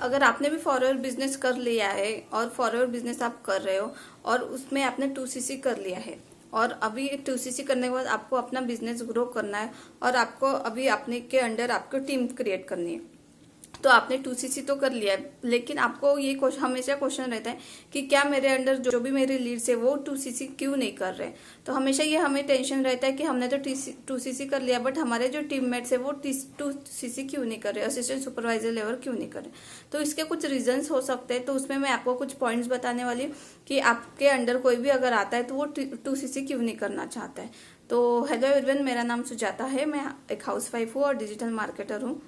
अगर आपने भी फॉरवर्ड बिजनेस कर लिया है और फॉरवर्ड बिजनेस आप कर रहे हो और उसमें आपने 2cc कर लिया है और अभी 2cc करने के बाद आपको अपना बिजनेस ग्रो करना है और आपको अभी अपने के अंडर आपको टीम क्रिएट करनी है, तो आपने 2cc तो कर लिया है, लेकिन आपको ये हमेशा क्वेश्चन रहता है कि क्या मेरे अंडर जो भी मेरे लीड्स है वो 2cc क्यों नहीं कर रहे। तो हमेशा ये हमें टेंशन रहता है कि हमने तो 2cc कर लिया बट हमारे जो टीममेट्स है वो 2cc क्यों नहीं कर रहे, असिस्टेंट सुपरवाइजर लेवल क्यों नहीं कर रहे। तो इसके कुछ रीजंस हो सकते हैं, तो उसमें मैं आपको कुछ पॉइंट्स बताने वाली हूँ कि आपके अंडर कोई भी अगर आता है तो वो 2cc क्यों नहीं करना चाहता है। तो हेलो एवरीवन, मेरा नाम सुजाता है, मैं एक हाउसवाइफ हूँ और डिजिटल मार्केटर हूँ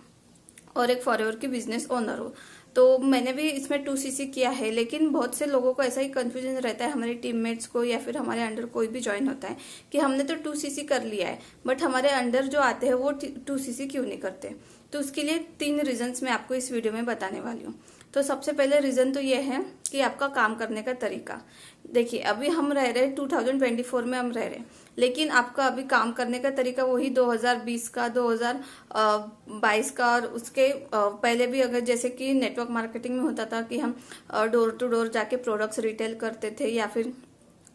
और एक फॉरएवर की बिजनेस ओनर हो। तो मैंने भी इसमें 2cc किया है, लेकिन बहुत से लोगों को ऐसा ही कंफ्यूजन रहता है, हमारे टीममेट्स को या फिर हमारे अंडर कोई भी ज्वाइन होता है कि हमने तो 2cc कर लिया है बट हमारे अंडर जो आते हैं वो 2cc क्यों नहीं करते। तो उसके लिए 3 रीजंस मैं आपको इस वीडियो में बताने वाली हूँ। तो सबसे पहले रीजन तो ये है कि आपका काम करने का तरीका। देखिए, अभी हम रह रहे 2024 में हम रह रहे, लेकिन आपका अभी काम करने का तरीका वही 2020 का, 2022 का और उसके पहले भी, अगर जैसे कि नेटवर्क मार्केटिंग में होता था कि हम डोर टू डोर जाके प्रोडक्ट्स रिटेल करते थे या फिर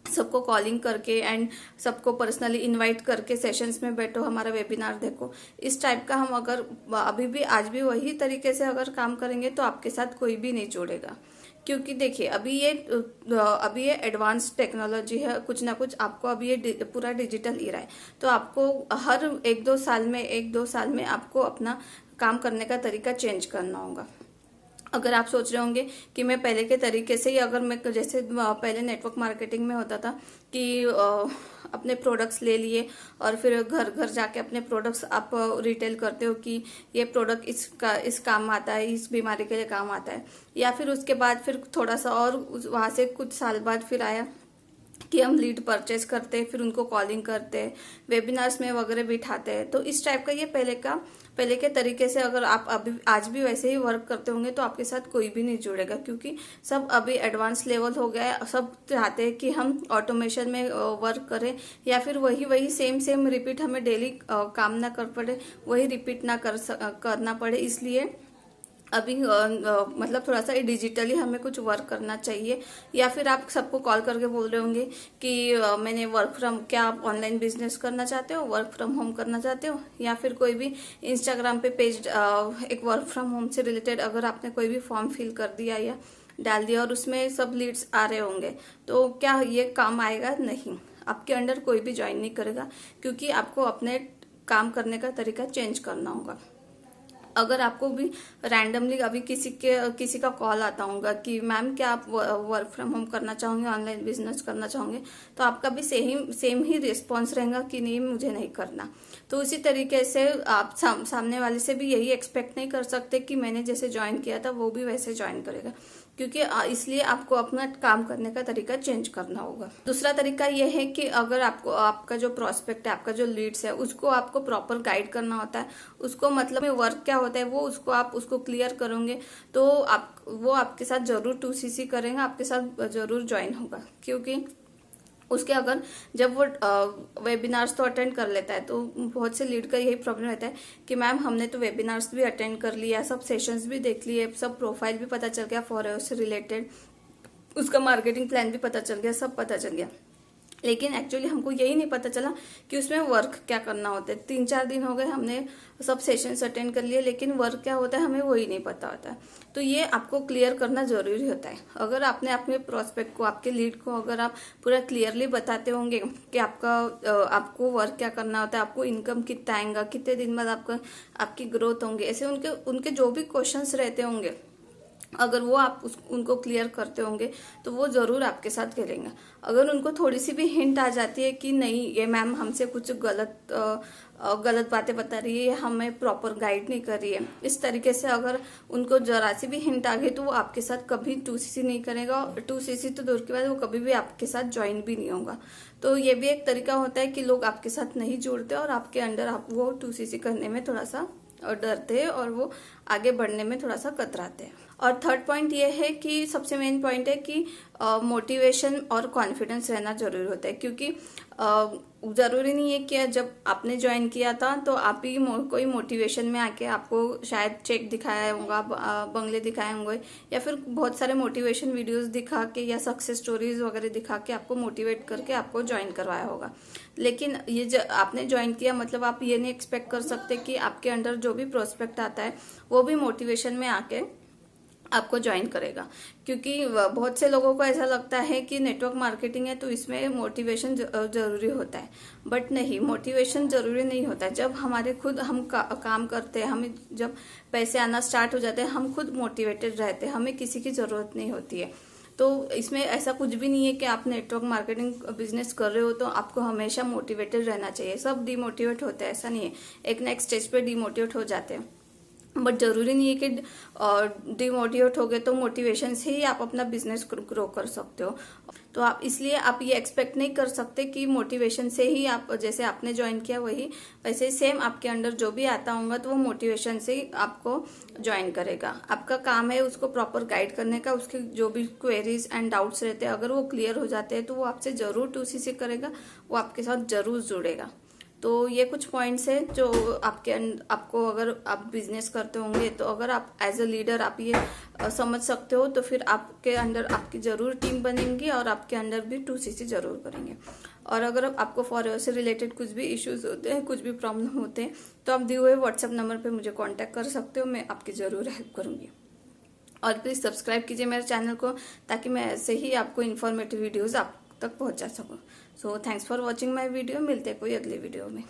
सबको कॉलिंग करके एंड सबको पर्सनली इनवाइट करके सेशंस में बैठो, हमारा वेबिनार देखो, इस टाइप का हम अगर अभी भी आज भी वही तरीके से अगर काम करेंगे तो आपके साथ कोई भी नहीं जोड़ेगा। क्योंकि देखिए, अभी ये एडवांस टेक्नोलॉजी है, कुछ ना कुछ आपको अभी ये पूरा डिजिटल इरा है, तो आपको हर 1-2 साल में आपको अपना काम करने का तरीका चेंज करना होगा। अगर आप सोच रहे होंगे कि मैं पहले के तरीके से ही, अगर मैं जैसे पहले नेटवर्क मार्केटिंग में होता था कि अपने प्रोडक्ट्स ले लिए और फिर घर घर जाके अपने प्रोडक्ट्स आप रिटेल करते हो कि ये प्रोडक्ट इस काम आता है, इस बीमारी के लिए काम आता है, या फिर उसके बाद फिर थोड़ा सा और वहां से कुछ साल बाद फिर आया कि हम लीड परचेज करते हैं, फिर उनको कॉलिंग करते हैं, वेबिनार्स में वगैरह बिठाते हैं। तो इस टाइप का ये पहले के तरीके से अगर आप अभी आज भी वैसे ही वर्क करते होंगे तो आपके साथ कोई भी नहीं जुड़ेगा, क्योंकि सब अभी एडवांस लेवल हो गया है। सब चाहते हैं कि हम ऑटोमेशन में वर्क करें या फिर वही सेम रिपीट हमें डेली काम ना कर पड़े, वही रिपीट ना करना पड़े। इसलिए अभी मतलब थोड़ा सा डिजिटली हमें कुछ वर्क करना चाहिए। या फिर आप सबको कॉल करके बोल रहे होंगे कि मैंने क्या आप ऑनलाइन बिजनेस करना चाहते हो, वर्क फ्रॉम होम करना चाहते हो, या फिर कोई भी इंस्टाग्राम पे पेज एक वर्क फ्रॉम होम से रिलेटेड अगर आपने कोई भी फॉर्म फिल कर दिया या डाल दिया और उसमें सब लीड्स आ रहे होंगे, तो क्या ये काम आएगा? नहीं, आपके अंडर कोई भी ज्वाइन नहीं करेगा, क्योंकि आपको अपने काम करने का तरीका चेंज करना होगा। अगर आपको भी रैंडमली अभी किसी का कॉल आता होगा कि मैम क्या आप वर्क फ्रॉम होम करना चाहोगे, ऑनलाइन बिजनेस करना चाहोगे, तो आपका भी सेम ही रिस्पॉन्स रहेगा कि नहीं, मुझे नहीं करना। तो उसी तरीके से आप सामने वाले से भी यही एक्सपेक्ट नहीं कर सकते कि मैंने जैसे ज्वाइन किया था वो भी वैसे ज्वाइन करेगा, क्योंकि इसलिए आपको अपना काम करने का तरीका चेंज करना होगा। दूसरा तरीका यह है कि अगर आपको आपका जो प्रोस्पेक्ट है, आपका जो लीड्स है, उसको आपको प्रॉपर गाइड करना होता है, उसको मतलब वर्क क्या होता है वो उसको क्लियर करोगे तो वो आपके साथ जरूर 2cc करेगा, आपके साथ जरूर ज्वाइन होगा। क्योंकि उसके अगर जब वो वेबिनार्स तो अटेंड कर लेता है, तो बहुत से लीड का यही प्रॉब्लम रहता है कि मैम हमने तो वेबिनार्स भी अटेंड कर लिया, सब सेशंस भी देख लिए, सब प्रोफाइल भी पता चल गया फॉरएवर से रिलेटेड, उसका मार्केटिंग प्लान भी पता चल गया, सब पता चल गया, लेकिन एक्चुअली हमको यही नहीं पता चला कि उसमें वर्क क्या करना होता है। 3-4 दिन हो गए, हमने सब सेशंस अटेंड कर लिए, लेकिन वर्क क्या होता है हमें वही नहीं पता होता है। तो ये आपको क्लियर करना जरूरी होता है। अगर आपने अपने प्रोस्पेक्ट को, आपके लीड को अगर आप पूरा क्लियरली बताते होंगे कि आपको वर्क क्या करना होता है, आपको इनकम कितना आएगा, कितने दिन बाद आपकी ग्रोथ होंगे, ऐसे उनके जो भी क्वेश्चंस रहते होंगे, अगर वो आप उनको क्लियर करते होंगे तो वो जरूर आपके साथ करेंगे। अगर उनको थोड़ी सी भी हिंट आ जाती है कि नहीं, ये मैम हमसे कुछ गलत बातें बता रही है, हमें प्रॉपर गाइड नहीं कर रही है, इस तरीके से अगर उनको जरा सी भी हिंट आ गई तो वो आपके साथ कभी 2cc नहीं करेगा। 2cc तो दूर की बात, वो कभी भी आपके साथ ज्वाइन भी नहीं होगा। तो ये भी एक तरीका होता है कि लोग आपके साथ नहीं जुड़ते और आपके अंडर वो 2cc करने में थोड़ा सा डरते हैं और वो आगे बढ़ने में थोड़ा सा कतराते हैं। और थर्ड पॉइंट ये है कि सबसे मेन पॉइंट है कि मोटिवेशन और कॉन्फिडेंस रहना जरूरी होता है, क्योंकि जरूरी नहीं है कि जब आपने ज्वाइन किया था तो आप ही कोई मोटिवेशन में आके आपको शायद चेक दिखाया होगा, बंगले दिखाए होंगे, या फिर बहुत सारे मोटिवेशन वीडियोस दिखा के या सक्सेस स्टोरीज वगैरह दिखा के आपको मोटिवेट करके आपको ज्वाइन करवाया होगा। लेकिन ये आपने ज्वाइन किया मतलब आप ये नहीं एक्सपेक्ट कर सकते कि आपके अंडर जो भी प्रोस्पेक्ट आता है वो भी मोटिवेशन में आके आपको ज्वाइन करेगा। क्योंकि बहुत से लोगों को ऐसा लगता है कि नेटवर्क मार्केटिंग है तो इसमें मोटिवेशन जरूरी होता है, बट नहीं, मोटिवेशन जरूरी नहीं होता है। जब हमारे खुद हम काम करते हैं, हमें जब पैसे आना स्टार्ट हो जाते हैं, हम खुद मोटिवेटेड रहते हैं, हमें किसी की जरूरत नहीं होती है। तो इसमें ऐसा कुछ भी नहीं है कि आप नेटवर्क मार्केटिंग बिजनेस कर रहे हो तो आपको हमेशा मोटिवेटेड रहना चाहिए। सब डिमोटिवेट होते हैं, ऐसा नहीं है, एक ना एक स्टेज पे डिमोटिवेट हो जाते हैं, बट जरूरी नहीं है कि डिमोटिवेट हो गए तो मोटिवेशन से ही आप अपना बिजनेस ग्रो कर सकते हो। तो आप इसलिए आप ये एक्सपेक्ट नहीं कर सकते कि मोटिवेशन से ही आप, जैसे आपने ज्वाइन किया वही वैसे सेम आपके अंडर जो भी आता होगा तो वो मोटिवेशन से ही आपको ज्वाइन करेगा। आपका काम है उसको प्रॉपर गाइड करने का, उसके जो भी क्वेरीज एंड डाउट्स रहते हैं अगर वो क्लियर हो जाते हैं तो वो आपसे जरूर 2CC करेगा, वो आपके साथ जरूर जुड़ेगा। तो ये कुछ पॉइंट्स है जो आपको अगर आप बिजनेस करते होंगे तो अगर आप एज अ लीडर आप ये समझ सकते हो तो फिर आपके अंडर आपकी जरूर टीम बनेंगी और आपके अंडर भी 2CC जरूर करेंगे। और अगर आपको फॉरवर्ड से रिलेटेड कुछ भी इश्यूज होते हैं, कुछ भी प्रॉब्लम होते हैं तो आप दिए हुए व्हाट्सएप नंबर पे मुझे कांटेक्ट कर सकते हो, मैं आपकी जरूर हेल्प करूंगी। और प्लीज सब्सक्राइब कीजिए मेरे चैनल को ताकि मैं ऐसे ही आपको इन्फॉर्मेटिव वीडियोज आप तक पहुंचा सकूं। So thanks for watching my video, मिलते हैं कोई अगले वीडियो में।